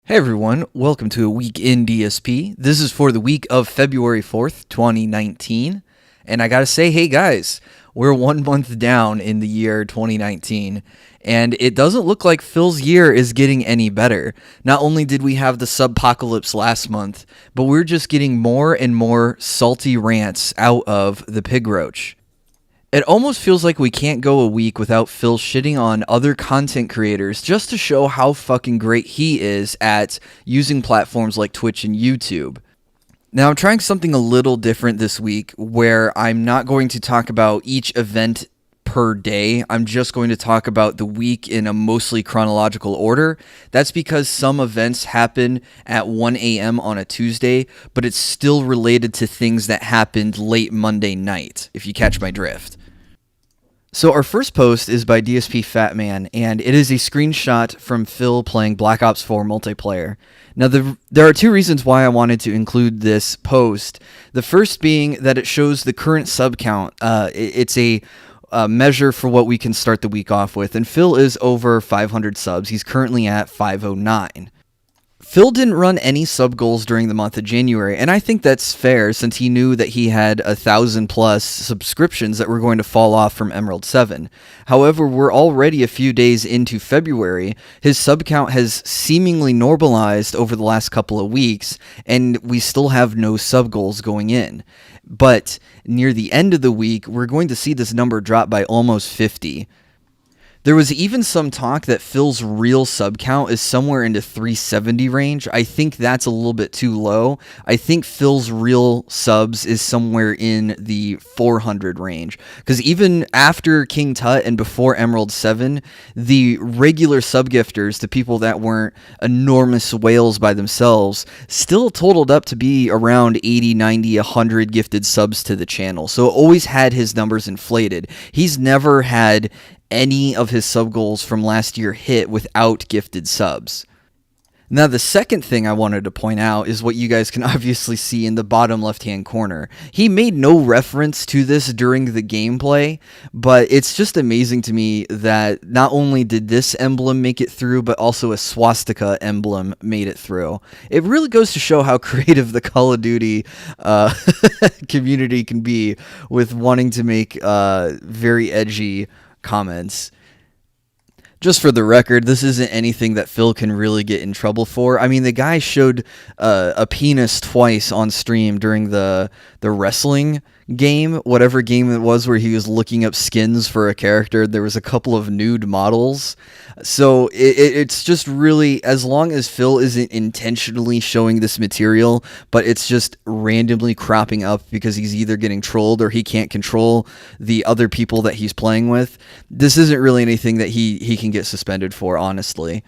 Hey everyone, welcome to a week in DSP. This is for the week of February 4th, 2019. And I gotta say, hey guys, we're 1 month down in the year 2019, and it doesn't look like Phil's year is getting any better. Not only did we have the subpocalypse last month, but we're just getting more and more salty rants out of the pig roach. It almost feels like we can't go a week without Phil shitting on other content creators just to show how fucking great he is at using platforms like Twitch and YouTube. Now, I'm trying something a little different this week where I'm not going to talk about each event per day. I'm just going to talk about the week in a mostly chronological order. That's because some events happen at 1 a.m. on a Tuesday, but it's still related to things that happened late Monday night, if you catch my drift. So our first post is by DSP Fatman, and it is a screenshot from Phil playing Black Ops 4 multiplayer. Now, there are two reasons why I wanted to include this post. The first being that it shows the current sub count. It's a measure for what we can start the week off with, and Phil is over 500 subs. He's currently at 509. Phil didn't run any sub goals during the month of January, and I think that's fair since he knew that he had 1,000 plus subscriptions that were going to fall off from Emerald 7. However, we're already a few days into February. His sub count has seemingly normalized over the last couple of weeks, and we still have no sub goals going in. But near the end of the week, we're going to see this number drop by almost 50. There was even some talk that Phil's real sub count is somewhere in the 370 range. I think that's a little bit too low. I think Phil's real subs is somewhere in the 400 range. Because even after King Tut and before Emerald 7, the regular sub gifters, the people that weren't enormous whales by themselves, still totaled up to be around 80, 90, 100 gifted subs to the channel. So it always had his numbers inflated. He's never had any of his sub goals from last year hit without gifted subs. Now, the second thing I wanted to point out is what you guys can obviously see in the bottom left-hand corner. He made no reference to this during the gameplay, but it's just amazing to me that not only did this emblem make it through, but also a swastika emblem made it through. It really goes to show how creative the Call of Duty community can be with wanting to make very edgy comments. Just for the record, this isn't anything that Phil can really get in trouble for. I mean, the guy showed a penis twice on stream during the wrestling game, whatever game it was where he was looking up skins for a character. There was a couple of nude models. So it's just really, as long as Phil isn't intentionally showing this material, but it's just randomly cropping up because he's either getting trolled or he can't control the other people that he's playing with, this isn't really anything that he can get suspended for, honestly.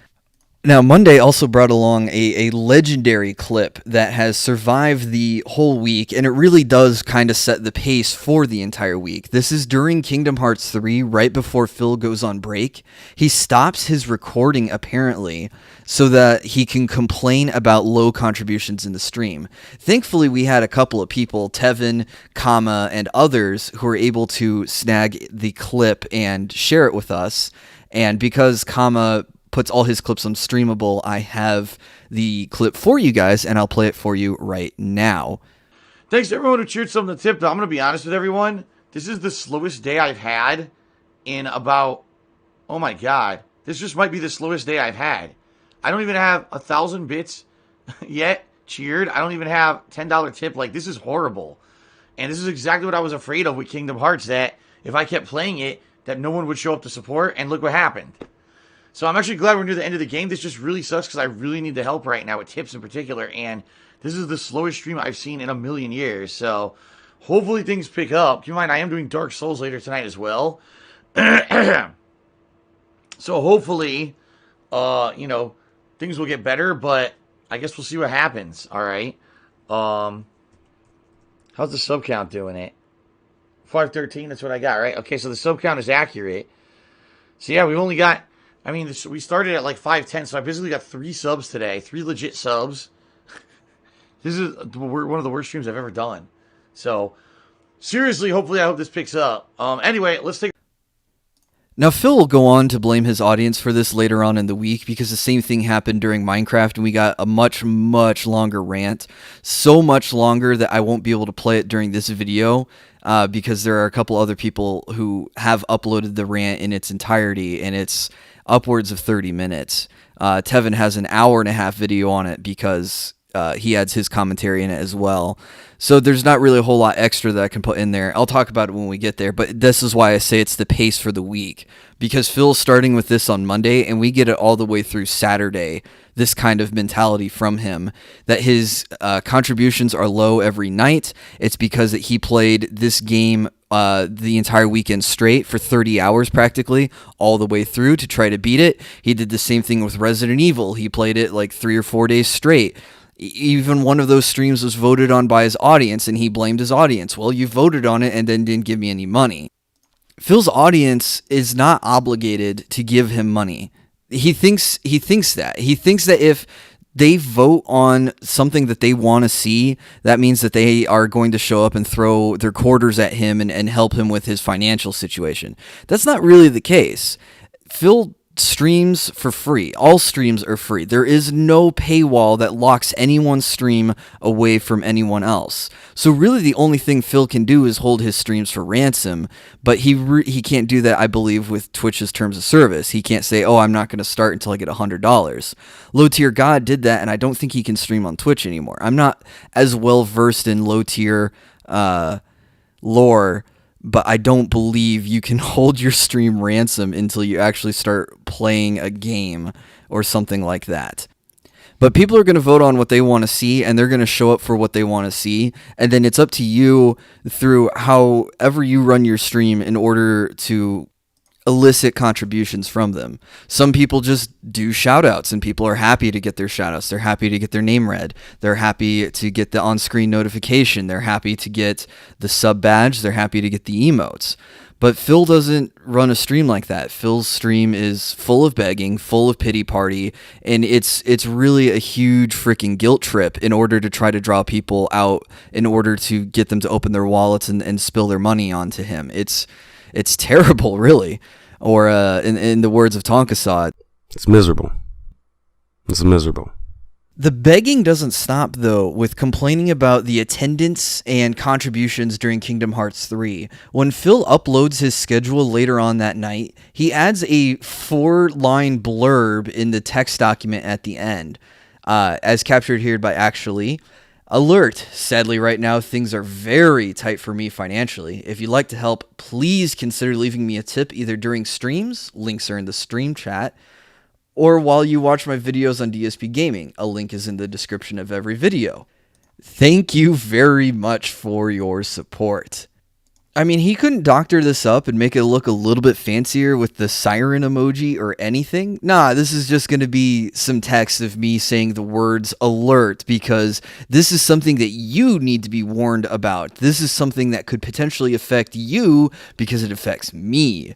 Now, Monday also brought along a legendary clip that has survived the whole week, and it really does kind of set the pace for the entire week. This is during Kingdom Hearts 3, right before Phil goes on break. He stops his recording, apparently, so that he can complain about low contributions in the stream. Thankfully, we had a couple of people, Tevin, Kama, and others, who were able to snag the clip and share it with us, and because Kama puts all his clips on Streamable, I have the clip for you guys, and I'll play it for you right now. Thanks to everyone who cheered some of the tip. I'm going to be honest with everyone. This is the slowest day I've had in about, oh my god, this just might be the slowest day I've had. I don't even have 1,000 bits yet cheered. I don't even have $10 tip. Like, this is horrible. And this is exactly what I was afraid of with Kingdom Hearts, that if I kept playing it, that no one would show up to support, and look what happened. So I'm actually glad we're near the end of the game. This just really sucks because I really need the help right now with tips in particular. And this is the slowest stream I've seen in a million years. So hopefully things pick up. Keep in mind, I am doing Dark Souls later tonight as well. So hopefully, things will get better. But I guess we'll see what happens. All right. How's the sub count doing it? 513, that's what I got, right? Okay, so the sub count is accurate. So yeah, we've only got... we started at like 510, so I basically got 3 subs today. 3 legit subs. This is one of the worst streams I've ever done. So, seriously, hopefully I hope this picks up. Anyway, let's take... Now, Phil will go on to blame his audience for this later on in the week because the same thing happened during Minecraft and we got a much, much longer rant. So much longer that I won't be able to play it during this video because there are a couple other people who have uploaded the rant in its entirety and it's upwards of 30 minutes. Tevin has an hour-and-a-half video on it because he adds his commentary in it as well. So there's not really a whole lot extra that I can put in there. I'll talk about it when we get there, but this is why I say it's the pace for the week. Because Phil's starting with this on Monday, and we get it all the way through Saturday, this kind of mentality from him, that his contributions are low every night. It's because that he played this game the entire weekend straight for 30 hours practically, all the way through to try to beat it. He did the same thing with Resident Evil. He played it like 3 or 4 days straight. Even one of those streams was voted on by his audience, and he blamed his audience. Well, you voted on it and then didn't give me any money. Phil's audience is not obligated to give him money. He thinks that if they vote on something that they want to see, that means that they are going to show up and throw their quarters at him and help him with his financial situation. That's not really the case. Phil streams for free. All streams are free. There is no paywall that locks anyone's stream away from anyone else. So really the only thing Phil can do is hold his streams for ransom, but he can't do that, I believe, with Twitch's terms of service. He can't say, oh, I'm not going to start until I get $100. Low Tier God did that, and I don't think he can stream on Twitch anymore. I'm not as well versed in low tier lore, but I don't believe you can hold your stream ransom until you actually start playing a game or something like that. But people are going to vote on what they want to see, and they're going to show up for what they want to see. And then it's up to you through however you run your stream in order to elicit contributions from them. Some people just do shoutouts, and people are happy to get their shoutouts. They're happy to get their name read. They're happy to get the on-screen notification. They're happy to get the sub badge. They're happy to get the emotes. But Phil doesn't run a stream like that. Phil's stream is full of begging, full of pity party, and it's really a huge freaking guilt trip in order to try to draw people out, in order to get them to open their wallets and spill their money onto him. It's terrible, really. Or in the words of Tonka Saw, it's miserable. It's miserable. The begging doesn't stop, though, with complaining about the attendance and contributions during Kingdom Hearts 3. When Phil uploads his schedule later on that night, he adds a 4-line blurb in the text document at the end, as captured here by Actually. Alert! Sadly, right now, things are very tight for me financially. If you'd like to help, please consider leaving me a tip either during streams, links are in the stream chat, or while you watch my videos on DSP Gaming. A link is in the description of every video. Thank you very much for your support. I mean, he couldn't doctor this up and make it look a little bit fancier with the siren emoji or anything. Nah, this is just going to be some text of me saying the words alert, because this is something that you need to be warned about. This is something that could potentially affect you because it affects me.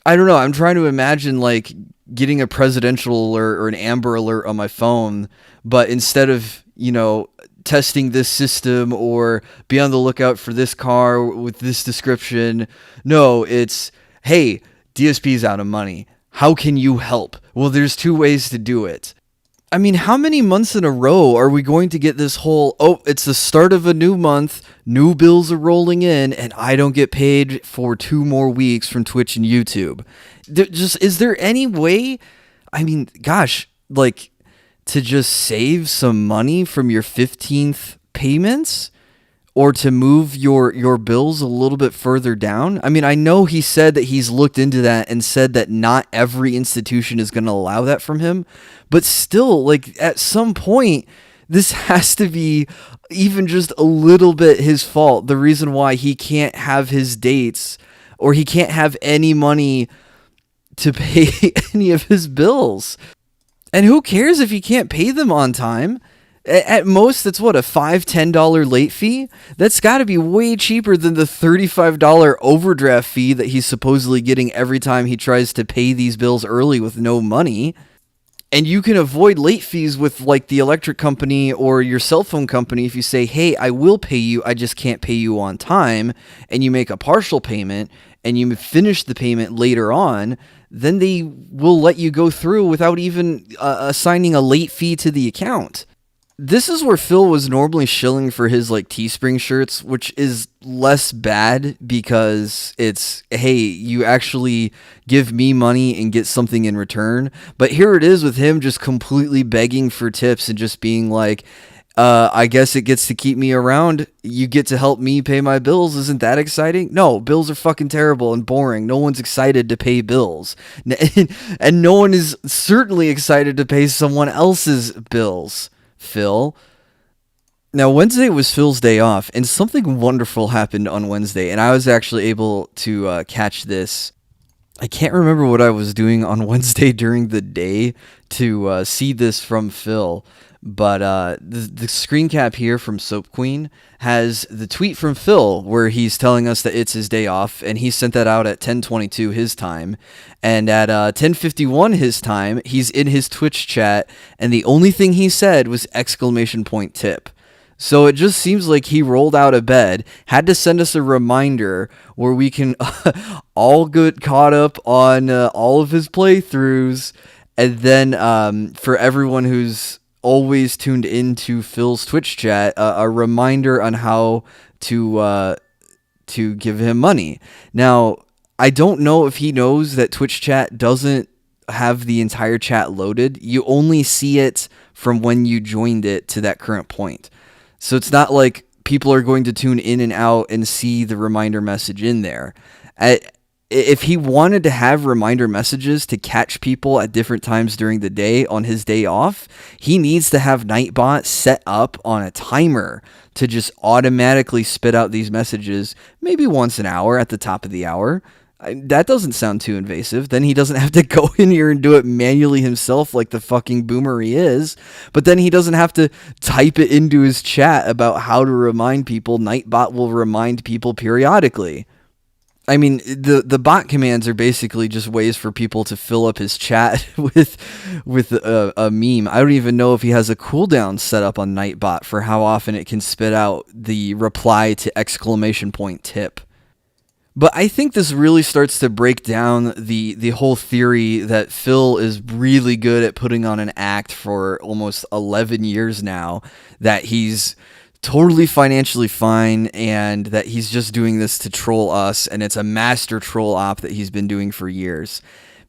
I don't know, I'm trying to imagine like getting a presidential alert or an Amber Alert on my phone, but instead of, testing this system or be on the lookout for this car with this description, no, it's, hey, DSP's out of money. How can you help? Well, there's 2 ways to do it. I mean, how many months in a row are we going to get this whole, oh, it's the start of a new month, new bills are rolling in, and I don't get paid for 2 more weeks from Twitch and YouTube? Is there any way, I mean, gosh, like, to just save some money from your 15th payments? Or to move your bills a little bit further down? I mean, I know he said that he's looked into that and said that not every institution is going to allow that from him. But still, like, at some point, this has to be even just a little bit his fault. The reason why he can't have his dates, or he can't have any money to pay any of his bills. And who cares if he can't pay them on time? At most, that's what, a $5, $10 late fee? That's got to be way cheaper than the $35 overdraft fee that he's supposedly getting every time he tries to pay these bills early with no money. And you can avoid late fees with like the electric company or your cell phone company if you say, hey, I will pay you, I just can't pay you on time, and you make a partial payment. and you finish the payment later on, then they will let you go through without even assigning a late fee to the account. This is where Phil was normally shilling for his like Teespring shirts, which is less bad because it's, hey, you actually give me money and get something in return. But here it is with him just completely begging for tips and just being like, I guess it gets to keep me around. You get to help me pay my bills. Isn't that exciting? No, bills are fucking terrible and boring. No one's excited to pay bills. And no one is certainly excited to pay someone else's bills. Phil. Now, Wednesday was Phil's day off, and something wonderful happened on Wednesday, and I was actually able to catch this. I can't remember what I was doing on Wednesday during the day to see this from Phil, but the screen cap here from Soap Queen has the tweet from Phil where he's telling us that it's his day off, and he sent that out at 10:22 his time, and at 10:51 his time, he's in his Twitch chat, and the only thing he said was exclamation point tip. So it just seems like he rolled out of bed, had to send us a reminder where we can all get caught up on all of his playthroughs, and then for everyone who's always tuned into Phil's Twitch chat, a reminder on how to give him money. Now, I don't know if he knows that Twitch chat doesn't have the entire chat loaded. You only see it from when you joined it to that current point. So it's not like people are going to tune in and out and see the reminder message in there. If he wanted to have reminder messages to catch people at different times during the day on his day off, he needs to have Nightbot set up on a timer to just automatically spit out these messages maybe once an hour at the top of the hour. That doesn't sound too invasive. Then he doesn't have to go in here and do it manually himself like the fucking boomer he is. But then he doesn't have to type it into his chat about how to remind people. Nightbot will remind people periodically. I mean, the bot commands are basically just ways for people to fill up his chat with a meme. I don't even know if he has a cooldown set up on Nightbot for how often it can spit out the reply to exclamation point tip. But I think this really starts to break down the whole theory that Phil is really good at putting on an act for almost 11 years now, that he's totally financially fine and that he's just doing this to troll us, and it's a master troll op that he's been doing for years.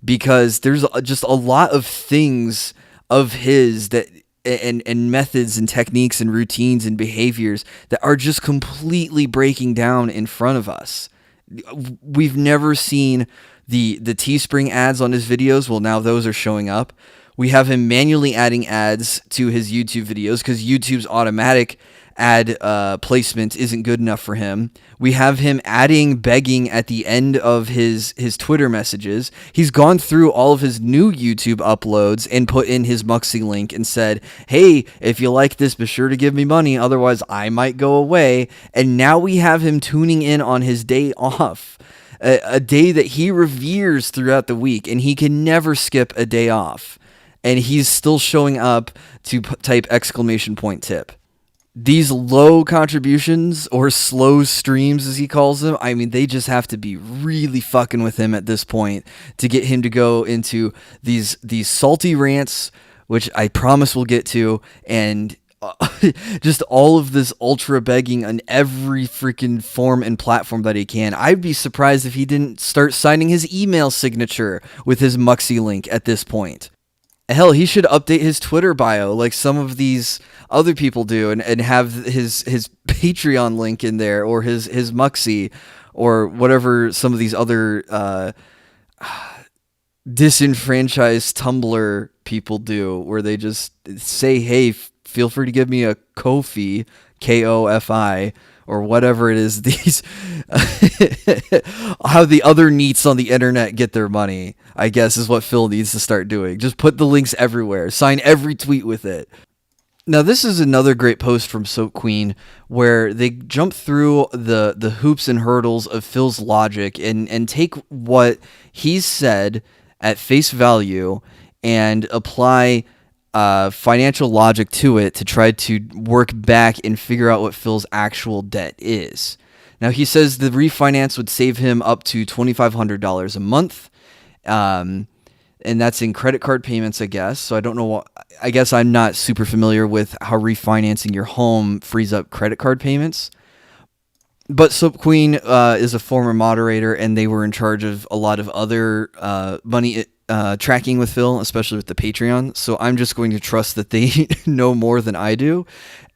Because there's just a lot of things of his that and methods and techniques and routines and behaviors that are just completely breaking down in front of us. We've never seen the Teespring ads on his videos. Well, now those are showing up. We have him manually adding ads to his YouTube videos because YouTube's automatic ad placement isn't good enough for him. We have him adding begging at the end of his Twitter messages. He's gone through all of his new YouTube uploads and put in his Muxy link and said, hey, if you like this, be sure to give me money, otherwise I might go away. And now we have him tuning in on his day off, a day that he reveres throughout the week, and he can never skip a day off. And he's still showing up to type exclamation point tip. These low contributions, or slow streams as he calls them, I mean, they just have to be really fucking with him at this point to get him to go into these salty rants, which I promise we'll get to, and just all of this ultra begging on every freaking form and platform that he can. I'd be surprised if he didn't start signing his email signature with his Muxy link at this point. Hell, he should update his Twitter bio like some of these other people do and have his Patreon link in there, or his Muxy, or whatever some of these other disenfranchised Tumblr people do, where they just say, hey, feel free to give me a Ko-fi, K-O-F-I, or whatever it is, these how the other neets on the internet get their money, I guess, is what Phil needs to start doing. Just put the links everywhere. Sign every tweet with it. Now, this is another great post from Soap Queen where they jump through the hoops and hurdles of Phil's logic and take what he's said at face value and apply financial logic to it to try to work back and figure out what Phil's actual debt is. Now, he says the refinance would save him up to $2,500 a month. And that's in credit card payments, I guess. So I don't know I guess I'm not super familiar with how refinancing your home frees up credit card payments. But Soap Queen is a former moderator, and they were in charge of a lot of other money tracking with Phil, especially with the Patreon. So I'm just going to trust that they know more than I do.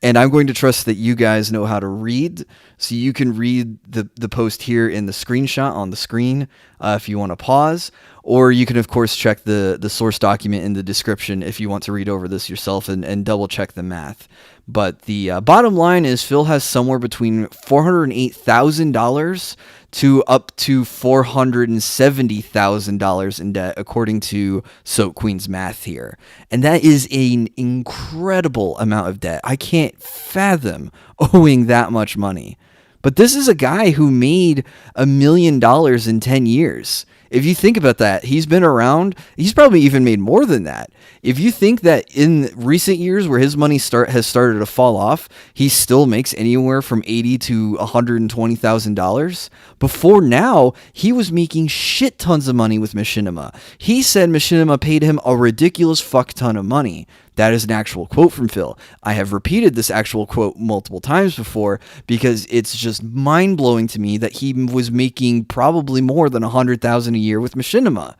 And I'm going to trust that you guys know how to read. So you can read the post here in the screenshot on the screen if you want to pause. Or you can, of course, check the source document in the description if you want to read over this yourself and double check the math. But the bottom line is Phil has somewhere between $408,000 to up to $470,000 in debt, according to Soap Queen's math here. And that is an incredible amount of debt. I can't fathom owing that much money. But this is a guy who made $1 million in 10 years. If you think about that, he's been around, he's probably even made more than that. If you think that in recent years where his money has started to fall off, he still makes anywhere from $80,000 to $120,000. Before now, he was making shit tons of money with Machinima. He said Machinima paid him a ridiculous fuck ton of money. That is an actual quote from Phil. I have repeated this actual quote multiple times before because it's just mind-blowing to me that he was making probably more than $100,000 a year with Machinima.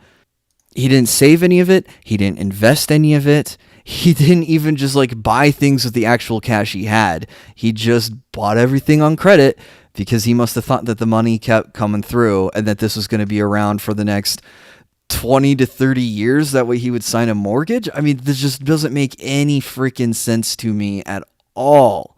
He didn't save any of it. He didn't invest any of it. He didn't even just buy things with the actual cash he had. He just bought everything on credit because he must have thought that the money kept coming through and that this was going to be around for the next 20 to 30 years. That way he would sign a mortgage. I mean, this just doesn't make any freaking sense to me at all.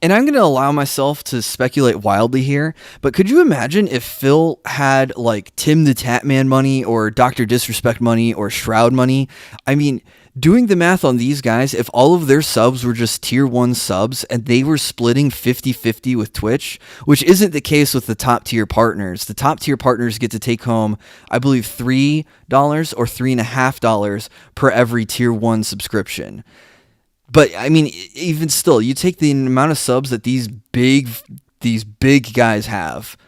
And I'm going to allow myself to speculate wildly here, but could you imagine if Phil had Tim the Tatman money or Dr. Disrespect money or Shroud money? I mean, doing the math on these guys, if all of their subs were just tier 1 subs and they were splitting 50-50 with Twitch, which isn't the case with the top tier partners. The top tier partners get to take home, I believe, $3 or $3.50 per every tier 1 subscription. But I mean, even still, you take the amount of subs that these big guys have,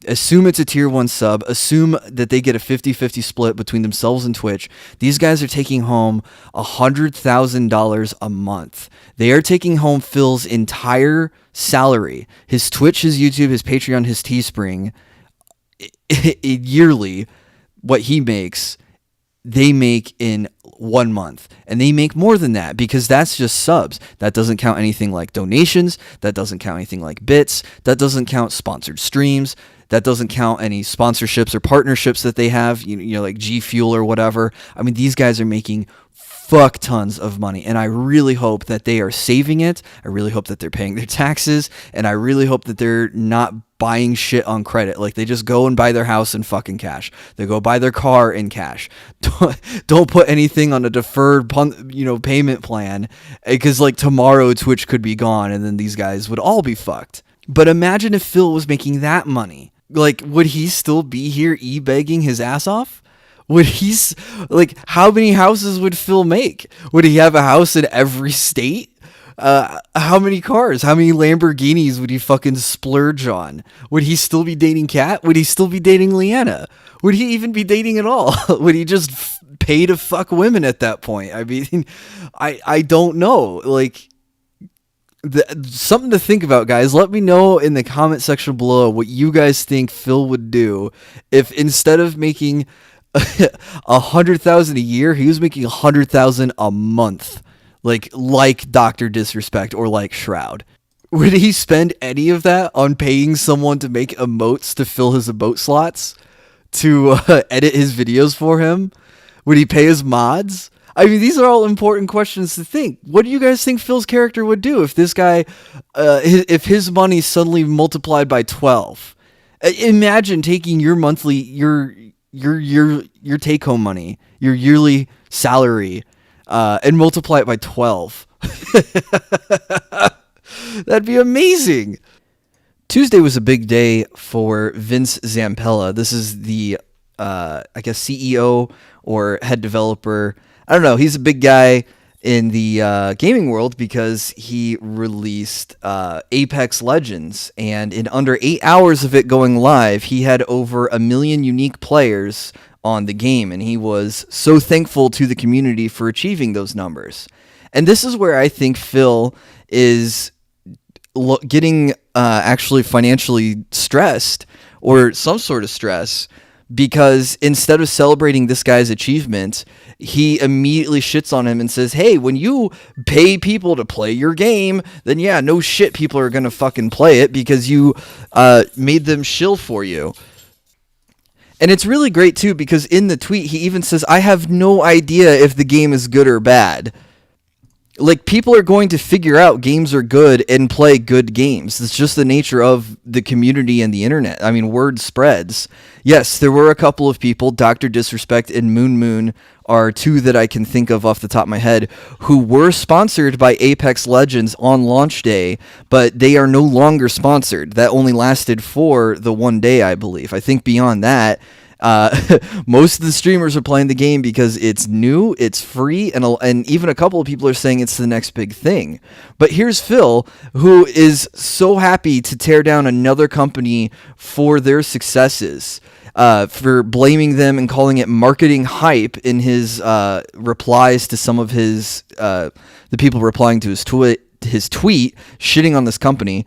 assume it's a tier 1 sub, assume that they get a 50-50 split between themselves and Twitch. These guys are taking home $100,000 a month. They are taking home Phil's entire salary, his Twitch, his YouTube, his Patreon, his Teespring, yearly, what he makes, they make in 1 month. And they make more than that because that's just subs. That doesn't count anything like donations. That doesn't count anything like bits. That doesn't count sponsored streams. That doesn't count any sponsorships or partnerships that they have, like G Fuel or whatever. I mean, these guys are making fuck tons of money, and I really hope that they are saving it. I really hope that they're paying their taxes, and I really hope that they're not buying shit on credit. Like, they just go and buy their house in fucking cash. They go buy their car in cash. Don't put anything on a deferred, payment plan, because tomorrow Twitch could be gone, and then these guys would all be fucked. But imagine if Phil was making that money. Would he still be here e-begging his ass off? Would he, how many houses would Phil make? Would he have a house in every state? How many cars? How many Lamborghinis would he fucking splurge on? Would he still be dating Kat? Would he still be dating Leanna? Would he even be dating at all? Would he just pay to fuck women at that point? I mean, I don't know. Something to think about, guys. Let me know in the comment section below what you guys think Phil would do if instead of making $100,000 a year, he was making $100,000 a month, like Dr. Disrespect or like Shroud. Would he spend any of that on paying someone to make emotes to fill his emote slots, to edit his videos for him? Would he pay his mods? I mean, these are all important questions to think. What do you guys think Phil's character would do if this guy, if his money suddenly multiplied by 12? Imagine taking your monthly, your take home money, your yearly salary, and multiply it by 12. That'd be amazing. Tuesday was a big day for Vince Zampella. This is the, I guess, CEO or head developer. I don't know. He's a big guy. in the gaming world because he released Apex Legends, and in under 8 hours of it going live, he had over 1 million unique players on the game, and he was so thankful to the community for achieving those numbers. And this is where I think Phil is getting actually financially stressed, or some sort of stress, because instead of celebrating this guy's achievement, he immediately shits on him and says, hey, when you pay people to play your game, then yeah, no shit, people are gonna fucking play it because you made them shill for you. And it's really great too, because in the tweet he even says, I have no idea if the game is good or bad. Like, people are going to figure out games are good and play good games. It's just the nature of the community and the internet. I mean, word spreads. Yes, there were a couple of people, Dr. Disrespect and Moon are two that I can think of off the top of my head, who were sponsored by Apex Legends on launch day, but they are no longer sponsored. That only lasted for the one day, I believe. I think beyond that, most of the streamers are playing the game because it's new, it's free, and even a couple of people are saying it's the next big thing. But here's Phil, who is so happy to tear down another company for their successes, for blaming them and calling it marketing hype in his replies to some of his the people replying to his tweet, shitting on this company.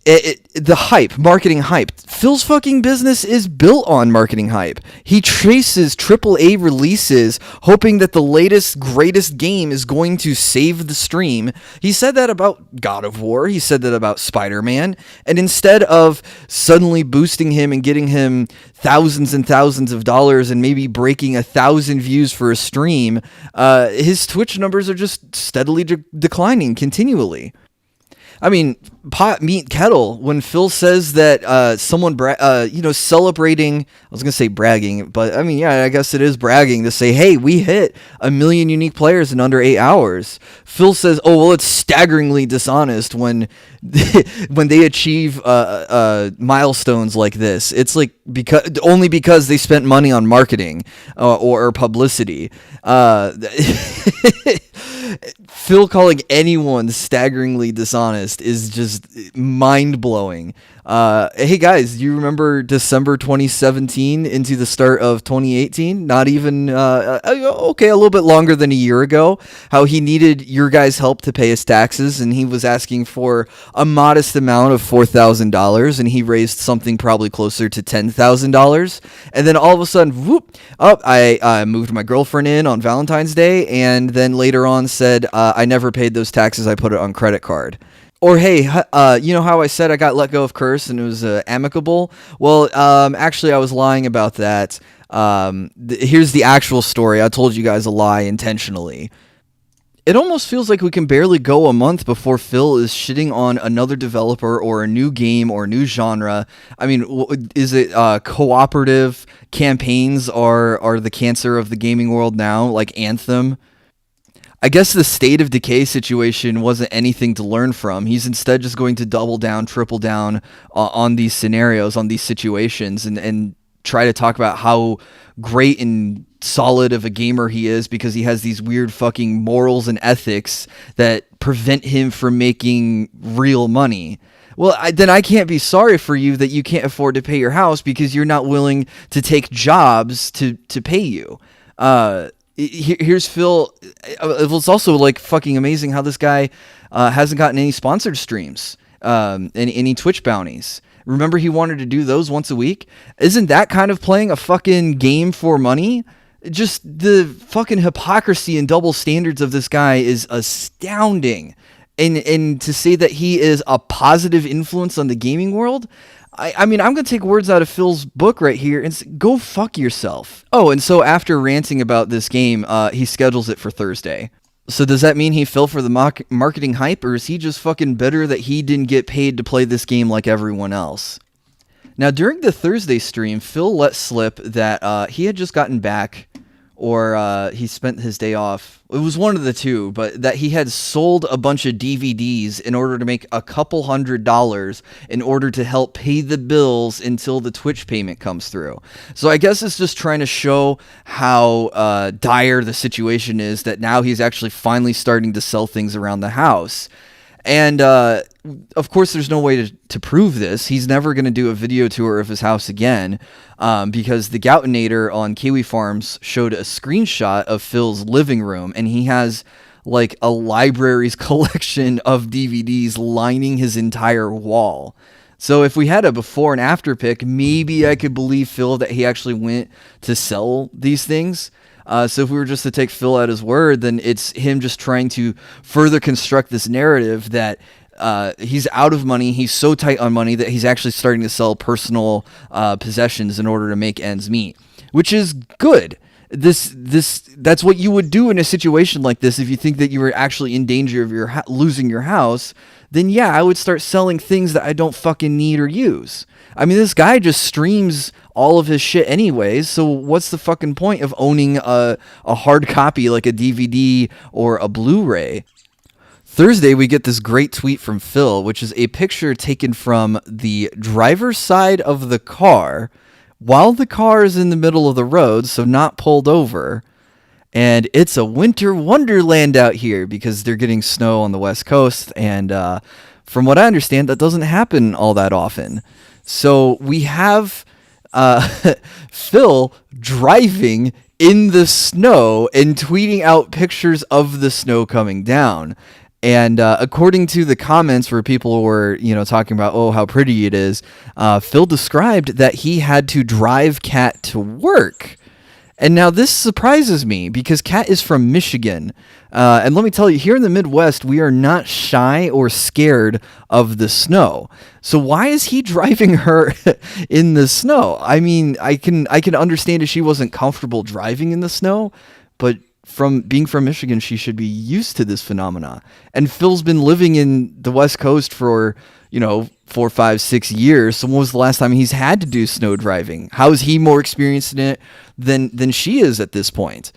The hype, marketing hype. Phil's fucking business is built on marketing hype. He traces AAA releases, hoping that the latest, greatest game is going to save the stream. He said that about God of War. He said that about Spider-Man. And instead of suddenly boosting him and getting him thousands and thousands of dollars and maybe breaking 1,000 views for a stream, his Twitch numbers are just steadily declining continually. I mean, pot, meat, kettle. When Phil says that someone, celebrating, I was going to say bragging, but I mean, yeah, I guess it is bragging to say, hey, we hit 1 million unique players in under 8 hours. Phil says, oh, well, it's staggeringly dishonest when they achieve milestones like this. It's like only because they spent money on marketing or publicity. Phil calling anyone staggeringly dishonest is just mind-blowing. Hey guys, you remember December 2017 into the start of 2018? Not even, okay, a little bit longer than a year ago, how he needed your guys' help to pay his taxes, and he was asking for a modest amount of $4,000, and he raised something probably closer to $10,000, and then all of a sudden, whoop, I moved my girlfriend in on Valentine's Day, and then later on said, I never paid those taxes, I put it on credit card. Or, hey, you know how I said I got let go of Curse and it was amicable? Well, actually, I was lying about that. Here's the actual story. I told you guys a lie intentionally. It almost feels like we can barely go a month before Phil is shitting on another developer or a new game or a new genre. I mean, is it cooperative campaigns are the cancer of the gaming world now, like Anthem? I guess the State of Decay situation wasn't anything to learn from. He's instead just going to double down, triple down on these scenarios, on these situations, and try to talk about how great and solid of a gamer he is because he has these weird fucking morals and ethics that prevent him from making real money. Well, then I can't be sorry for you that you can't afford to pay your house because you're not willing to take jobs to pay you. Here's Phil. It was also like fucking amazing how this guy hasn't gotten any sponsored streams, any Twitch bounties. Remember he wanted to do those once a week? Isn't that kind of playing a fucking game for money? Just the fucking hypocrisy and double standards of this guy is astounding. And to say that he is a positive influence on the gaming world, I mean, I'm going to take words out of Phil's book right here and say, go fuck yourself. Oh, and so after ranting about this game, he schedules it for Thursday. So does that mean he fell for the marketing hype, or is he just fucking bitter that he didn't get paid to play this game like everyone else? Now, during the Thursday stream, Phil let slip that he had just gotten back or he spent his day off. It was one of the two, but that he had sold a bunch of DVDs in order to make a couple $100 in order to help pay the bills until the Twitch payment comes through. So I guess it's just trying to show how dire the situation is, that now he's actually finally starting to sell things around the house. And of course, there's no way to prove this. He's never going to do a video tour of his house again, because the Goutinator on Kiwi Farms showed a screenshot of Phil's living room, and he has like a library's collection of DVDs lining his entire wall. So if we had a before and after pic, maybe I could believe Phil that he actually went to sell these things. So if we were just to take Phil at his word, then it's him just trying to further construct this narrative that he's out of money. He's so tight on money that he's actually starting to sell personal possessions in order to make ends meet, which is good. That's what you would do in a situation like this. If you think that you were actually in danger of losing your house, then yeah, I would start selling things that I don't fucking need or use. I mean, this guy just streams all of his shit anyways, so what's the fucking point of owning a hard copy like a DVD or a Blu-ray? Thursday, we get this great tweet from Phil, which is a picture taken from the driver's side of the car while the car is in the middle of the road, so not pulled over. And it's a winter wonderland out here because they're getting snow on the West Coast. And from what I understand, that doesn't happen all that often. So we have Phil driving in the snow and tweeting out pictures of the snow coming down. And according to the comments where people were, talking about, oh, how pretty it is, Phil described that he had to drive Kat to work. And now this surprises me because Kat is from Michigan. And let me tell you, here in the Midwest, we are not shy or scared of the snow. So why is he driving her in the snow? I mean, I can understand if she wasn't comfortable driving in the snow, but from being from Michigan, she should be used to this phenomena. And Phil's been living in the West Coast for, 4, 5, 6 years. So when was the last time he's had to do snow driving? How is he more experienced in it than she is at this point?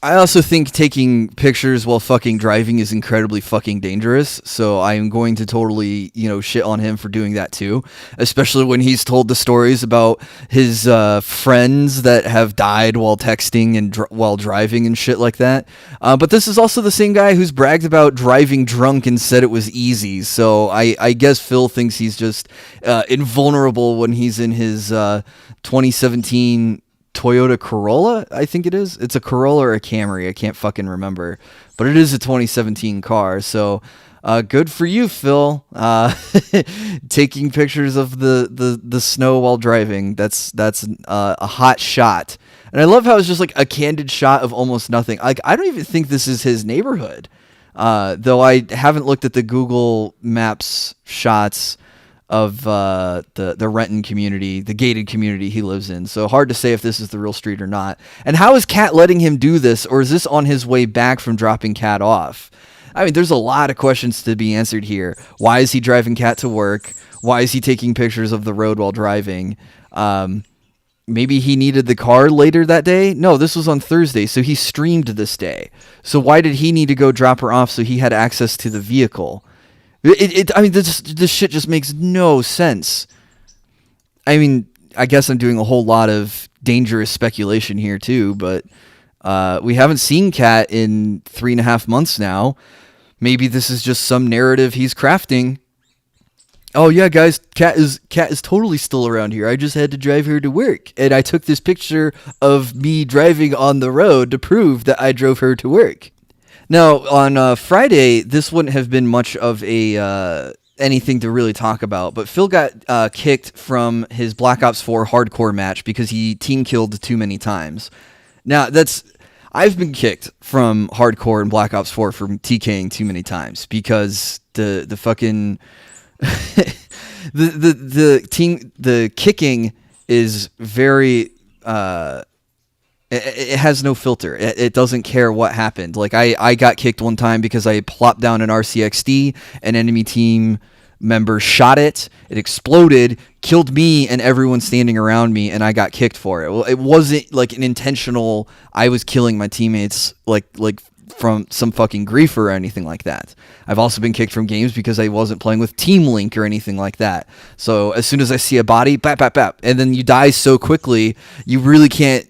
I also think taking pictures while fucking driving is incredibly fucking dangerous, so I am going to totally, shit on him for doing that too, especially when he's told the stories about his friends that have died while texting and while driving and shit like that. But this is also the same guy who's bragged about driving drunk and said it was easy, so I guess Phil thinks he's just invulnerable when he's in his 2017 Toyota Corolla, I think it is. It's a Corolla or a Camry. I can't fucking remember. But it is a 2017 car. So good for you, Phil. Taking pictures of the snow while driving. That's a hot shot. And I love how it's just like a candid shot of almost nothing. Like, I don't even think this is his neighborhood. Though I haven't looked at the Google Maps shots of the Renton community, the gated community he lives in. So hard to say if this is the real street or not. And how is Kat letting him do this, or is this on his way back from dropping Kat off? I mean, there's a lot of questions to be answered here. Why is he driving Kat to work? Why is he taking pictures of the road while driving? Maybe he needed the car later that day? No, this was on Thursday, so he streamed this day. So why did he need to go drop her off so he had access to the vehicle? I mean, this shit just makes no sense. I mean, I guess I'm doing a whole lot of dangerous speculation here too, but we haven't seen Kat in 3.5 months now. Maybe this is just some narrative he's crafting. Oh yeah, guys, Kat is totally still around here. I just had to drive her to work, and I took this picture of me driving on the road to prove that I drove her to work. Now, on Friday, this wouldn't have been much of a anything to really talk about, but Phil got kicked from his Black Ops 4 hardcore match because he team killed too many times. Now, I've been kicked from hardcore and Black Ops 4 for TKing too many times because the fucking the kicking is very it has no filter. It doesn't care what happened. Like I got kicked one time because I plopped down an RCXD, an enemy team member shot it. It exploded, killed me and everyone standing around me, and I got kicked for it. Well, it wasn't like an intentional, I was killing my teammates like from some fucking griefer or anything like that. I've also been kicked from games because I wasn't playing with Team Link or anything like that. So as soon as I see a body, bap, bap, bap, and then you die so quickly, you really can't,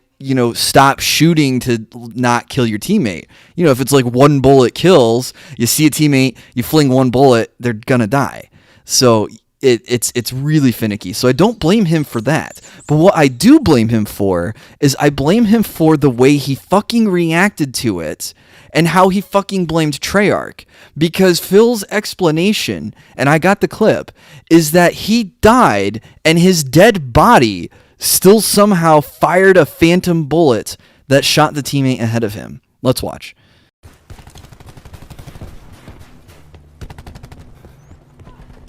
stop shooting to not kill your teammate. If it's like one bullet kills, you see a teammate, you fling one bullet, they're gonna die. So it's really finicky. So I don't blame him for that. But what I do blame him for is I blame him for the way he fucking reacted to it and how he fucking blamed Treyarch. Because Phil's explanation, and I got the clip, is that he died and his dead body still somehow fired a phantom bullet that shot the teammate ahead of him. Let's watch.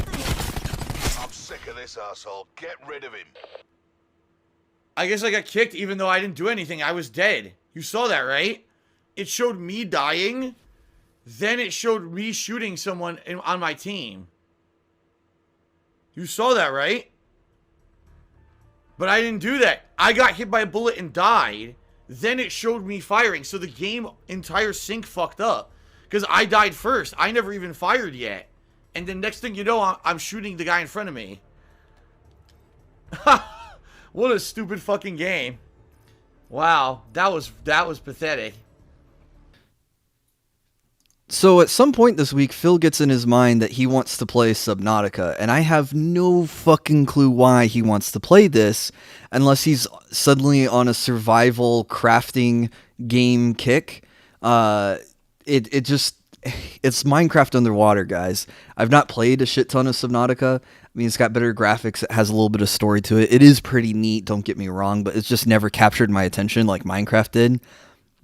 I'm sick of this asshole. Get rid of him. I guess I got kicked even though I didn't do anything. I was dead. You saw that, right? It showed me dying. Then it showed me shooting someone on my team. You saw that, right? But I didn't do that. I got hit by a bullet and died. Then it showed me firing. So the game entire sync fucked up. Because I died first. I never even fired yet. And then next thing you know, I'm shooting the guy in front of me. What a stupid fucking game. Wow. That was pathetic. So at some point this week, Phil gets in his mind that he wants to play Subnautica, and I have no fucking clue why he wants to play this, unless he's suddenly on a survival crafting game kick. It's Minecraft underwater, guys. I've not played a shit ton of Subnautica. I mean, it's got better graphics. It has a little bit of story to it. It is pretty neat, don't get me wrong, but it's just never captured my attention like Minecraft did.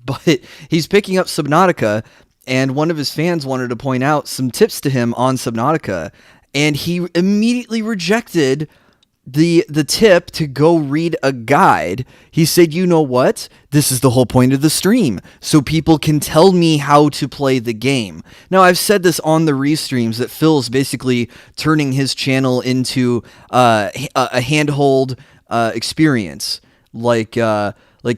But he's picking up Subnautica, and one of his fans wanted to point out some tips to him on Subnautica, and he immediately rejected the tip to go read a guide. He said, you know what? This is the whole point of the stream, so people can tell me how to play the game. Now, I've said this on the restreams that Phil's basically turning his channel into a handhold experience, like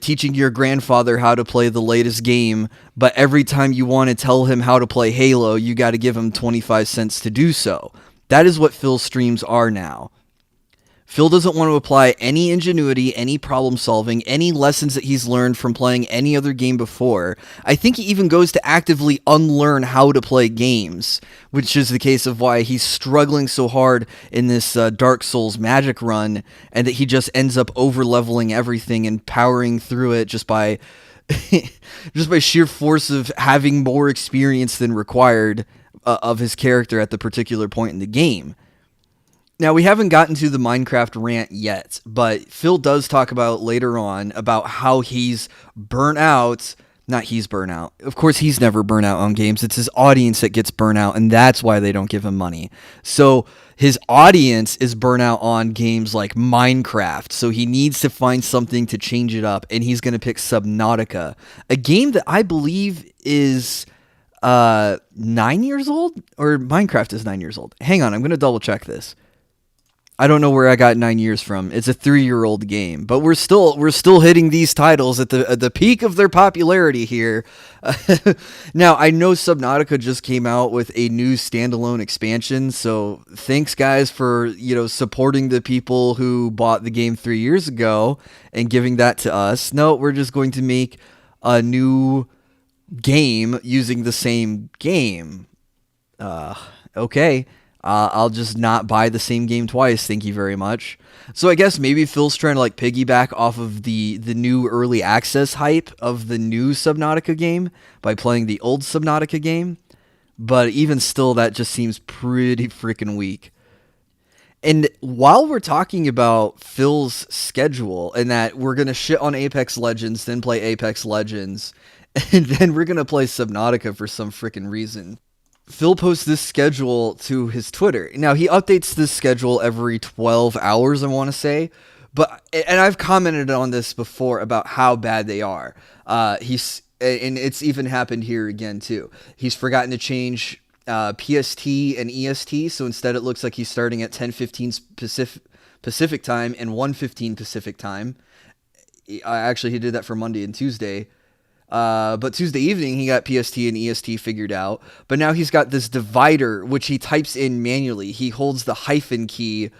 teaching your grandfather how to play the latest game, but every time you want to tell him how to play Halo, you got to give him 25 cents to do so. That is what Phil's streams are now. Phil doesn't want to apply any ingenuity, any problem solving, any lessons that he's learned from playing any other game before. I think he even goes to actively unlearn how to play games, which is the case of why he's struggling so hard in this Dark Souls magic run, and that he just ends up over-leveling everything and powering through it just by sheer force of having more experience than required of his character at the particular point in the game. Now, we haven't gotten to the Minecraft rant yet, but Phil does talk about later on about how he's burnt out. Not he's burnt out. Of course, he's never burnt out on games. It's his audience that gets burnt out, and that's why they don't give him money. So his audience is burnt out on games like Minecraft, so he needs to find something to change it up, and he's going to pick Subnautica, a game that I believe is 9 years old, or Minecraft is 9 years old. Hang on, I'm going to double check this. I don't know where I got 9 years from. It's a 3-year-old game, but we're still hitting these titles at the peak of their popularity here. Now, I know Subnautica just came out with a new standalone expansion, so thanks guys for, supporting the people who bought the game 3 years ago and giving that to us. No, we're just going to make a new game using the same game. Okay. I'll just not buy the same game twice, thank you very much. So I guess maybe Phil's trying to piggyback off of the new early access hype of the new Subnautica game by playing the old Subnautica game. But even still, that just seems pretty freaking weak. And while we're talking about Phil's schedule and that we're going to shit on Apex Legends, then play Apex Legends, and then we're going to play Subnautica for some freaking reason, Phil posts this schedule to his Twitter. Now, he updates this schedule every 12 hours, I want to say. And I've commented on this before about how bad they are. And it's even happened here again, too. He's forgotten to change PST and EST. So instead it looks like he's starting at 10:15 Pacific time and 1:15 Pacific time. Actually, he did that for Monday and Tuesday. But Tuesday evening, he got PST and EST figured out. But now he's got this divider, which he types in manually. He holds the hyphen key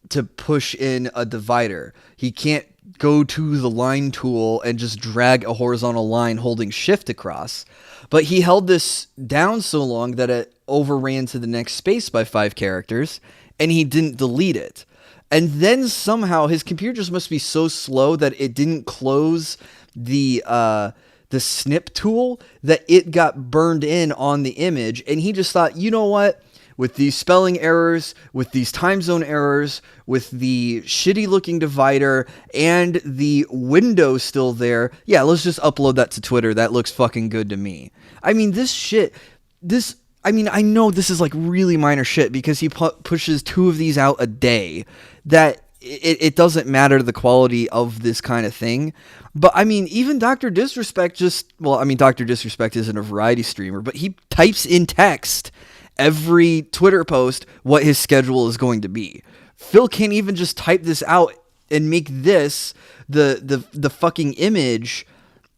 to push in a divider. He can't go to the line tool and just drag a horizontal line holding shift across. But he held this down so long that it overran to the next space by 5 characters, and he didn't delete it. And then somehow his computer just must be so slow that it didn't close the snip tool, that it got burned in on the image. And he just thought, you know what? With these spelling errors, with these time zone errors, with the shitty looking divider and the window still there, yeah, let's just upload that to Twitter. That looks fucking good to me. I mean, I know this is like really minor shit because he pushes 2 of these out a day, that it doesn't matter the quality of this kind of thing. But I mean, even Dr. Disrespect Dr. Disrespect isn't a variety streamer, but he types in text every Twitter post what his schedule is going to be. Phil can't even just type this out and make this the fucking image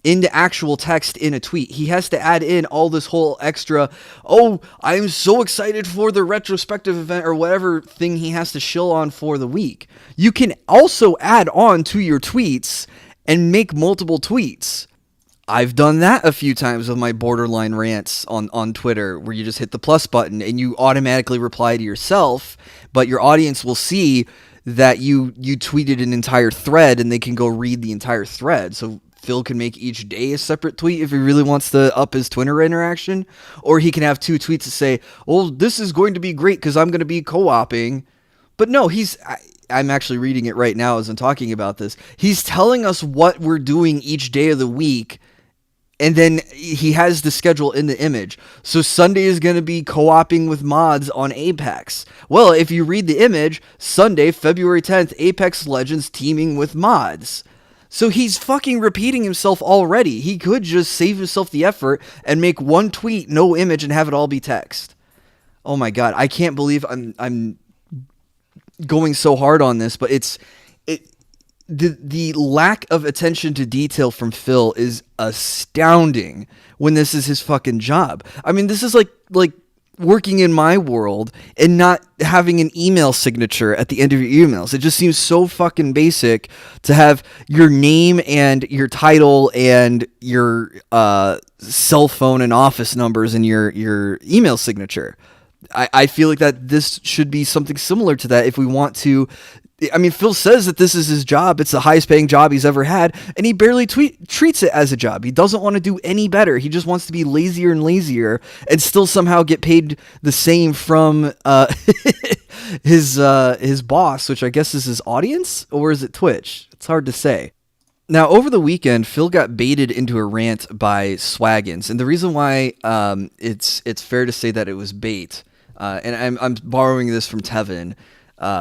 into actual text in a tweet. He has to add in all this whole extra, oh, I'm so excited for the retrospective event or whatever thing he has to shill on for the week. You can also add on to your tweets and make multiple tweets. I've done that a few times with my borderline rants on Twitter, where you just hit the plus button and you automatically reply to yourself, but your audience will see that you tweeted an entire thread and they can go read the entire thread. So Phil can make each day a separate tweet if he really wants to up his Twitter interaction, or he can have 2 tweets to say, well, this is going to be great because I'm going to be co-oping. But no, I'm actually reading it right now as I'm talking about this. He's telling us what we're doing each day of the week, and then he has the schedule in the image. So Sunday is going to be co-oping with mods on Apex. Well, if you read the image, Sunday, February 10th, Apex Legends teaming with mods. So he's fucking repeating himself already. He could just save himself the effort and make 1 tweet, no image, and have it all be text. Oh my god, I can't believe I'm going so hard on this, but the lack of attention to detail from Phil is astounding when this is his fucking job. I mean, this is like working in my world and not having an email signature at the end of your emails. It just seems so fucking basic to have your name and your title and your cell phone and office numbers in your email signature. I feel like that this should be something similar to that if we want to. I mean, Phil says that this is his job. It's the highest paying job he's ever had, and he barely treats it as a job. He doesn't want to do any better. He just wants to be lazier and lazier and still somehow get paid the same from his boss, which I guess is his audience, or is it Twitch? It's hard to say. Now, over the weekend, Phil got baited into a rant by Swaggins, and the reason why it's fair to say that it was bait, and I'm borrowing this from Tevin,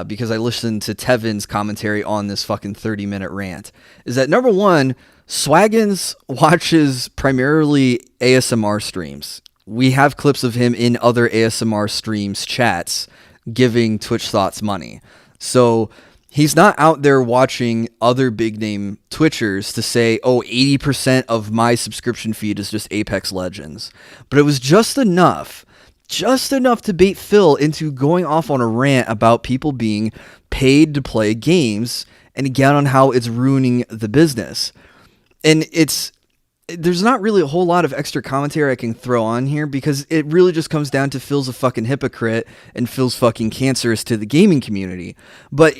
because I listened to Tevin's commentary on this fucking 30-minute rant, is that number one, Swaggins watches primarily ASMR streams. We have clips of him in other ASMR streams chats giving Twitch Thoughts money. So he's not out there watching other big name Twitchers to say, oh, 80% of my subscription feed is just Apex Legends. But it was just enough to bait Phil into going off on a rant about people being paid to play games and again on how it's ruining the business. And there's not really a whole lot of extra commentary I can throw on here because it really just comes down to Phil's a fucking hypocrite and Phil's fucking cancerous to the gaming community. But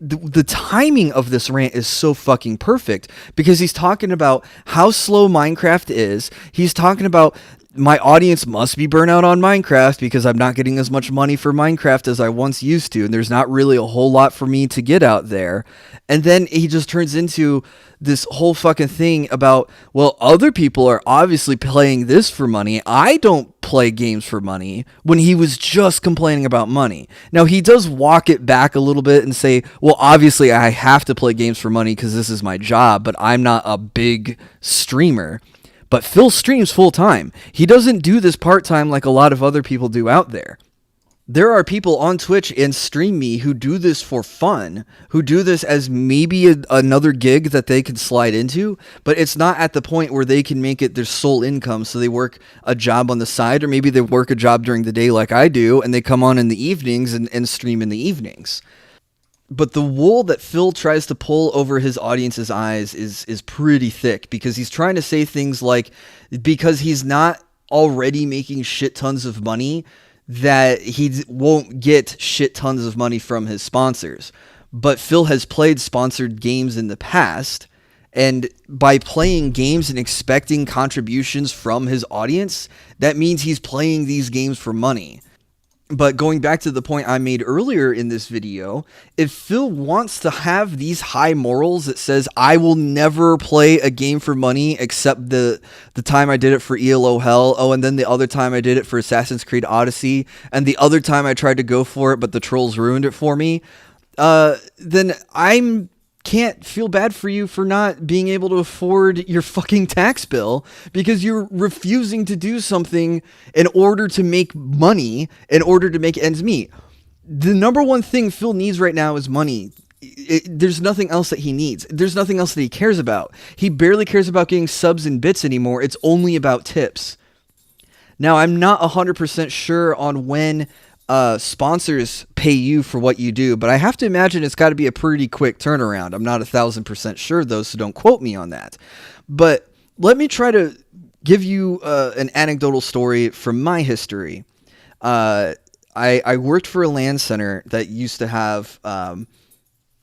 the timing of this rant is so fucking perfect because he's talking about how slow Minecraft is. He's talking about my audience must be burnt out on Minecraft because I'm not getting as much money for Minecraft as I once used to, and there's not really a whole lot for me to get out there. And then he just turns into this whole fucking thing about, well, other people are obviously playing this for money. I don't play games for money, when he was just complaining about money. Now, he does walk it back a little bit and say, well, obviously I have to play games for money because this is my job, but I'm not a big streamer. But Phil streams full time. He doesn't do this part time like a lot of other people do out there. There are people on Twitch and Stream Me who do this for fun, who do this as maybe another gig that they could slide into, but it's not at the point where they can make it their sole income, so they work a job on the side, or maybe they work a job during the day like I do, and they come on in the evenings and stream in the evenings. But the wool that Phil tries to pull over his audience's eyes is pretty thick, because he's trying to say things like, because he's not already making shit tons of money, that he won't get shit tons of money from his sponsors. But Phil has played sponsored games in the past, and by playing games and expecting contributions from his audience, that means he's playing these games for money. But going back to the point I made earlier in this video, if Phil wants to have these high morals that says, I will never play a game for money except the time I did it for ELO Hell, oh, and then the other time I did it for Assassin's Creed Odyssey, and the other time I tried to go for it but the trolls ruined it for me, then I can't feel bad for you for not being able to afford your fucking tax bill, because you're refusing to do something in order to make money, in order to make ends meet. The number one thing Phil needs right now is money. There's nothing else that he needs. There's nothing else that he cares about. He barely cares about getting subs and bits anymore. It's only about tips. Now, I'm not 100% sure on when sponsors pay you for what you do, but I have to imagine it's got to be a pretty quick turnaround. I'm not 1,000% sure though, so don't quote me on that. But let me try to give you an anecdotal story from my history. I worked for a LAN center that used to have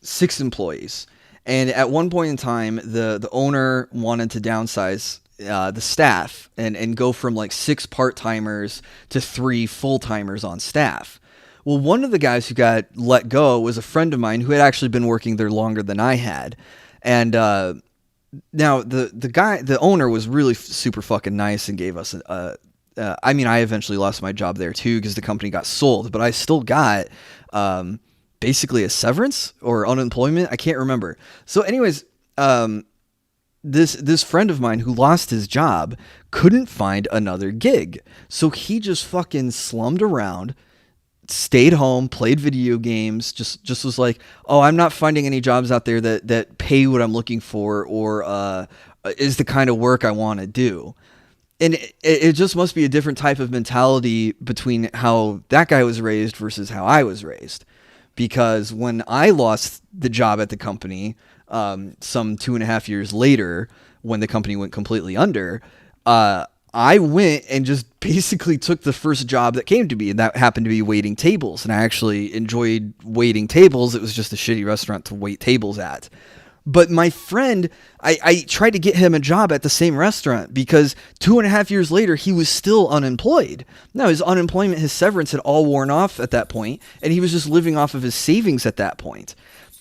6 employees, and at one point in time, the owner wanted to downsize the staff and go from like 6 part-timers to 3 full-timers on staff. Well, one of the guys who got let go was a friend of mine who had actually been working there longer than I had. And now the owner was really super fucking nice and gave us I mean, I eventually lost my job there too because the company got sold, but I still got basically a severance or unemployment. I can't remember. So anyways, this friend of mine who lost his job couldn't find another gig. So he just fucking slummed around, stayed home, played video games, just was like, oh, I'm not finding any jobs out there that pay what I'm looking for or is the kind of work I want to do. And it just must be a different type of mentality between how that guy was raised versus how I was raised. Because when I lost the job at the company, some 2.5 years later, when the company went completely under, I went and just basically took the first job that came to me, and that happened to be waiting tables. And I actually enjoyed waiting tables. It was just a shitty restaurant to wait tables at. But my friend, I tried to get him a job at the same restaurant because 2.5 years later, he was still unemployed. Now, his unemployment, his severance had all worn off at that point, and he was just living off of his savings at that point.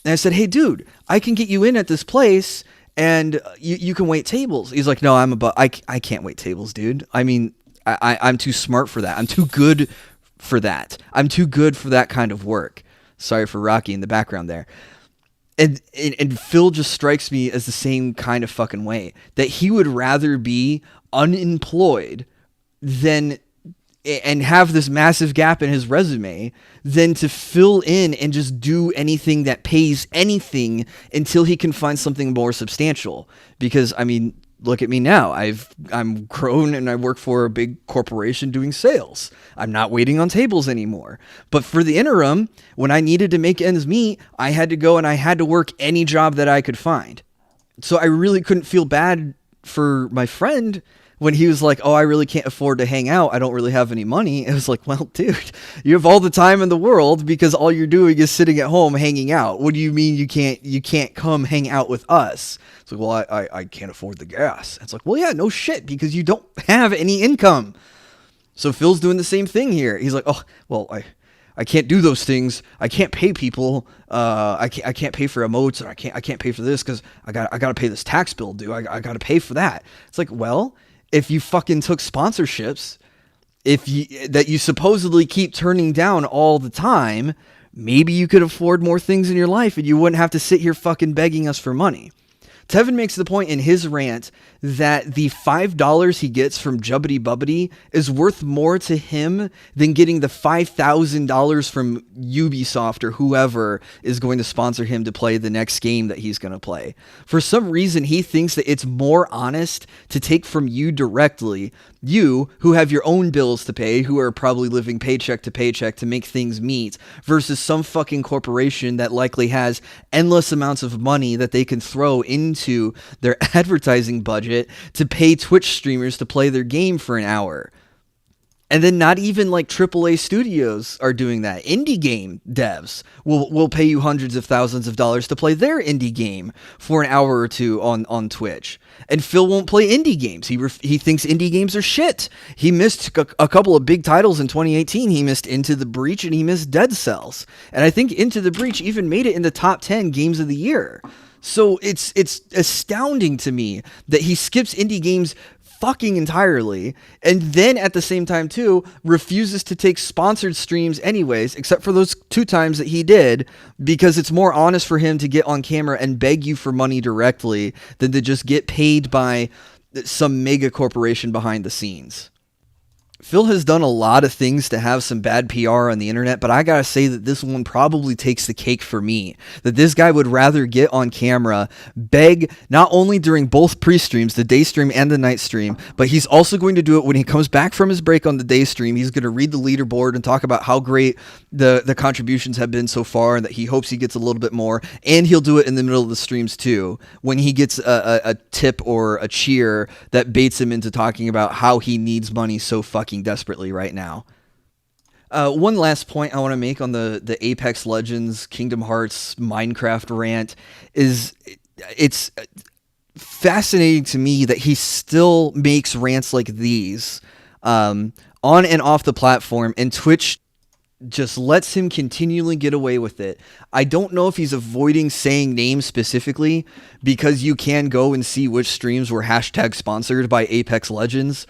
And I said, hey, dude, I can get you in at this place, and you can wait tables. He's like, no, I can't wait tables, dude. I mean, I'm too smart for that. I'm too good for that. I'm too good for that kind of work. Sorry for Rocky in the background there. And Phil just strikes me as the same kind of fucking way, that he would rather be unemployed than and have this massive gap in his resume than to fill in and just do anything that pays anything until he can find something more substantial. Because, I mean, look at me now. I'm grown and I work for a big corporation doing sales. I'm not waiting on tables anymore. But for the interim, when I needed to make ends meet, I had to go and I had to work any job that I could find. So I really couldn't feel bad for my friend when he was like, oh, I really can't afford to hang out. I don't really have any money. It was like, well, dude, you have all the time in the world because all you're doing is sitting at home hanging out. What do you mean you can't come hang out with us? It's like, well, I can't afford the gas. It's like, well, yeah, no shit, because you don't have any income. So Phil's doing the same thing here. He's like, oh, well, I can't do those things. I can't pay people. I can't pay for emotes, or I can't pay for this because I got to pay this tax bill, dude. I got to pay for that. It's like, well, if you fucking took sponsorships, that you supposedly keep turning down all the time, maybe you could afford more things in your life and you wouldn't have to sit here fucking begging us for money. Tevin makes the point in his rant that the $5 he gets from Jubbity Bubbity is worth more to him than getting the $5,000 from Ubisoft or whoever is going to sponsor him to play the next game that he's going to play. For some reason, he thinks that it's more honest to take from you directly, you who have your own bills to pay, who are probably living paycheck to paycheck to make things meet, versus some fucking corporation that likely has endless amounts of money that they can throw into their advertising budget to pay Twitch streamers to play their game for an hour. And then not even like AAA studios are doing that. Indie game devs will pay you hundreds of thousands of dollars to play their indie game for an hour or two on Twitch. And Phil won't play indie games. He thinks indie games are shit. He missed a couple of big titles in 2018. He missed Into the Breach and he missed Dead Cells. And I think Into the Breach even made it in the top 10 games of the year. So it's astounding to me that he skips indie games fucking entirely, and then at the same time too refuses to take sponsored streams anyways, except for those 2 times that he did, because it's more honest for him to get on camera and beg you for money directly than to just get paid by some mega corporation behind the scenes. Phil has done a lot of things to have some bad PR on the internet, but I gotta say that this one probably takes the cake for me. That this guy would rather get on camera, beg, not only during both pre-streams, the day stream and the night stream, but he's also going to do it when he comes back from his break on the day stream. He's going to read the leaderboard and talk about how great the contributions have been so far and that he hopes he gets a little bit more. And he'll do it in the middle of the streams too, when he gets a tip or a cheer that baits him into talking about how he needs money so fucking desperately right now. One last point I want to make on the Apex Legends, Kingdom Hearts, Minecraft rant is it's fascinating to me that he still makes rants like these on and off the platform, and Twitch just lets him continually get away with it. I don't know if he's avoiding saying names specifically, because you can go and see which streams were hashtag sponsored by Apex Legends,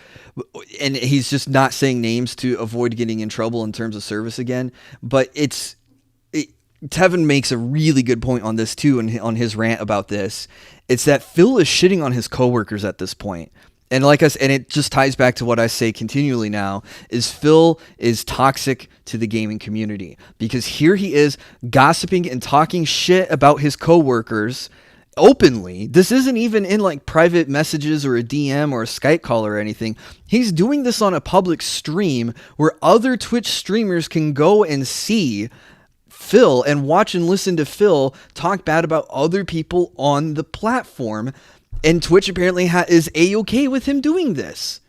and he's just not saying names to avoid getting in trouble in terms of service again. But Tevin makes a really good point on this too, on his rant about this. It's that Phil is shitting on his coworkers at this point. And and it just ties back to what I say continually now, is Phil is toxic to the gaming community, because here he is gossiping and talking shit about his coworkers openly. This isn't even in like private messages or a DM or a Skype call or anything. He's doing this on a public stream where other Twitch streamers can go and see Phil and watch and listen to Phil talk bad about other people on the platform. And Twitch apparently is A-okay with him doing this.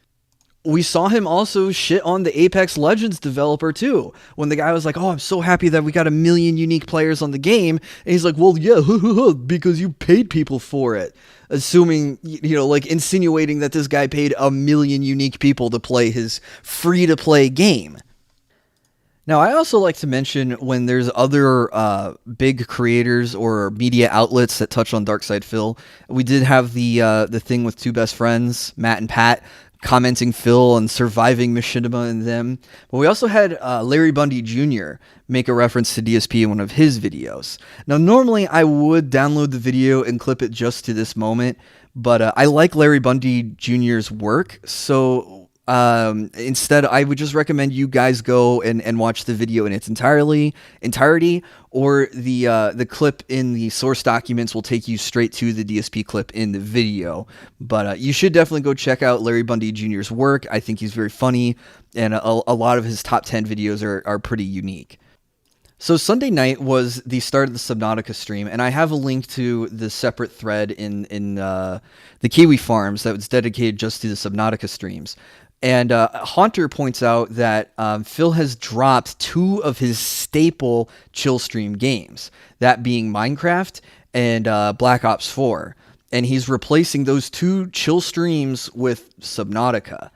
We saw him also shit on the Apex Legends developer too, when the guy was like, "Oh, I'm so happy that we got 1 million unique players on the game." And he's like, "Well, yeah, because you paid people for it." Assuming, like insinuating that this guy paid 1 million unique people to play his free-to-play game. Now, I also like to mention when there's other big creators or media outlets that touch on Darkside Phil. We did have the thing with 2 best friends, Matt and Pat, commenting Phil and surviving Machinima and them. But we also had Larry Bundy Jr. make a reference to DSP in one of his videos. Now, normally I would download the video and clip it just to this moment, but I like Larry Bundy Jr.'s work, so instead I would just recommend you guys go and watch the video in its entirety, or the clip in the source documents will take you straight to the DSP clip in the video. But you should definitely go check out Larry Bundy Jr.'s work. I think he's very funny, and a lot of his top 10 videos are pretty unique. So Sunday night was the start of the Subnautica stream, and I have a link to the separate thread in the Kiwi Farms that was dedicated just to the Subnautica streams. And Haunter points out that Phil has dropped 2 of his staple chill stream games, that being Minecraft and Black Ops 4. And he's replacing those 2 chill streams with Subnautica.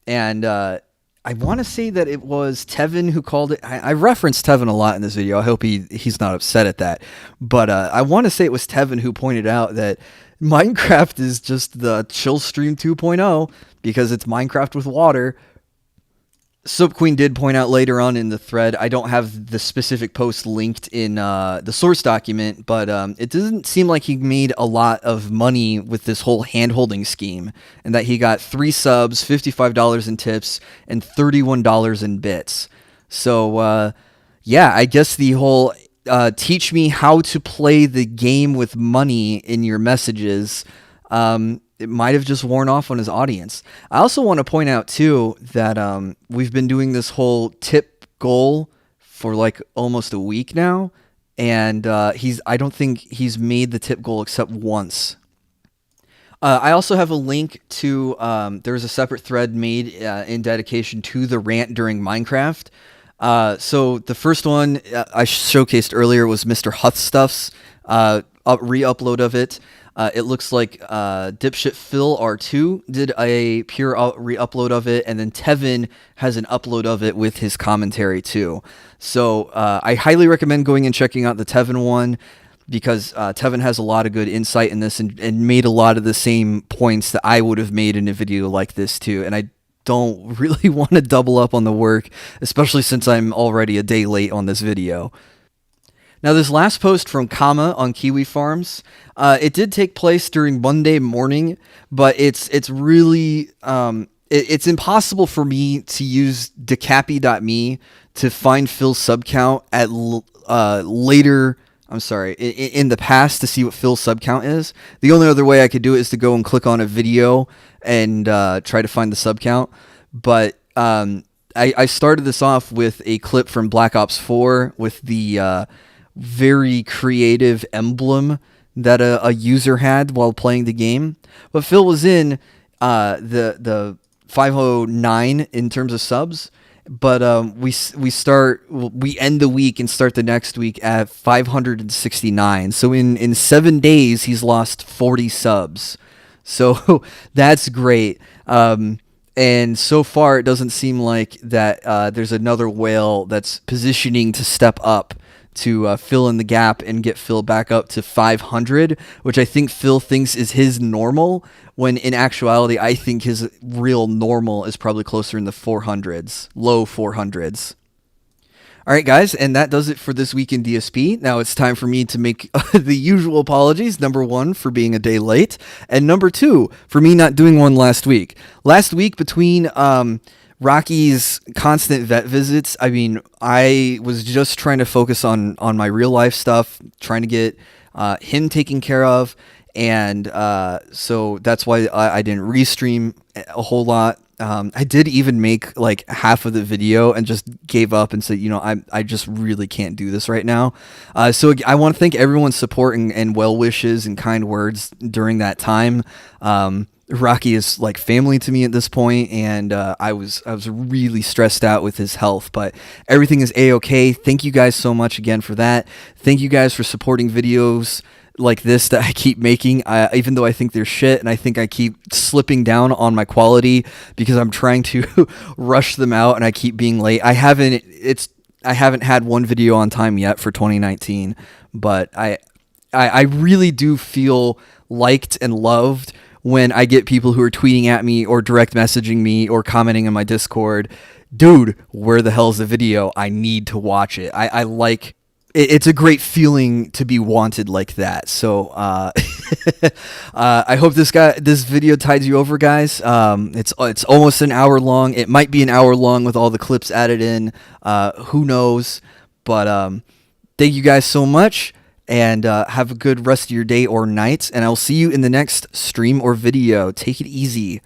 And I want to say that it was Tevin who called it. I referenced Tevin a lot in this video. I hope he's not upset at that. But I want to say it was Tevin who pointed out that Minecraft is just the chill stream 2.0 because it's Minecraft with water. Soap Queen did point out later on in the thread, I don't have the specific post linked in the source document, but it doesn't seem like he made a lot of money with this whole hand-holding scheme, and that he got 3 subs, $55 in tips, and $31 in bits. So, yeah, I guess the whole teach me how to play the game with money in your messages, it might have just worn off on his audience. I also want to point out, too, that we've been doing this whole tip goal for like almost a week now, and I don't think he's made the tip goal except once. I also have a link to, there's a separate thread made in dedication to the rant during Minecraft. So the first one I showcased earlier was Mr. Huthstuff's re-upload of it. It looks like Dipshit Phil R2 did a pure re-upload of it, and then Tevin has an upload of it with his commentary too. So I highly recommend going and checking out the Tevin one, because Tevin has a lot of good insight in this and made a lot of the same points that I would have made in a video like this too. And I don't really want to double up on the work, especially since I'm already a day late on this video. Now, this last post from Kama on Kiwi Farms, it did take place during Monday morning, but it's really it's impossible for me to use decappy.me to find Phil's sub count at later. I'm sorry, in the past to see what Phil's sub count is. The only other way I could do it is to go and click on a video and try to find the sub count. But I started this off with a clip from Black Ops 4 with the very creative emblem that a user had while playing the game. But Phil was in the 509 in terms of subs, but we end the week and start the next week at 569. So in 7 days he's lost 40 subs. So that's great. And so far it doesn't seem like that there's another whale that's positioning to step up to fill in the gap and get Phil back up to 500, which I think Phil thinks is his normal, when in actuality I think his real normal is probably closer in the 400s, low 400s. All right, guys, and that does it for this week in DSP. Now it's time for me to make the usual apologies. Number 1, for being a day late, and number 2, for me not doing one last week. Last week, between Rocky's constant vet visits, I mean, I was just trying to focus on my real life stuff, trying to get him taken care of, and so that's why I didn't restream a whole lot. I did even make like half of the video and just gave up and said, I just really can't do this right now. So I want to thank everyone's support and well wishes and kind words during that time. Rocky is like family to me at this point, and I was really stressed out with his health, but everything is a-okay. Thank you guys so much again for that. Thank you guys for supporting videos like this that I keep making, even though I think they're shit, and I think I keep slipping down on my quality because I'm trying to rush them out and I keep being late. I haven't had one video on time yet for 2019, but I really do feel liked and loved when I get people who are tweeting at me or direct messaging me or commenting in my Discord, dude, where the hell's the video? I need to watch it. I like it's a great feeling to be wanted like that. So I hope this video tides you over, guys. It's almost an hour long. It might be an hour long with all the clips added in. Who knows? But thank you guys so much, and have a good rest of your day or night. And I'll see you in the next stream or video. Take it easy.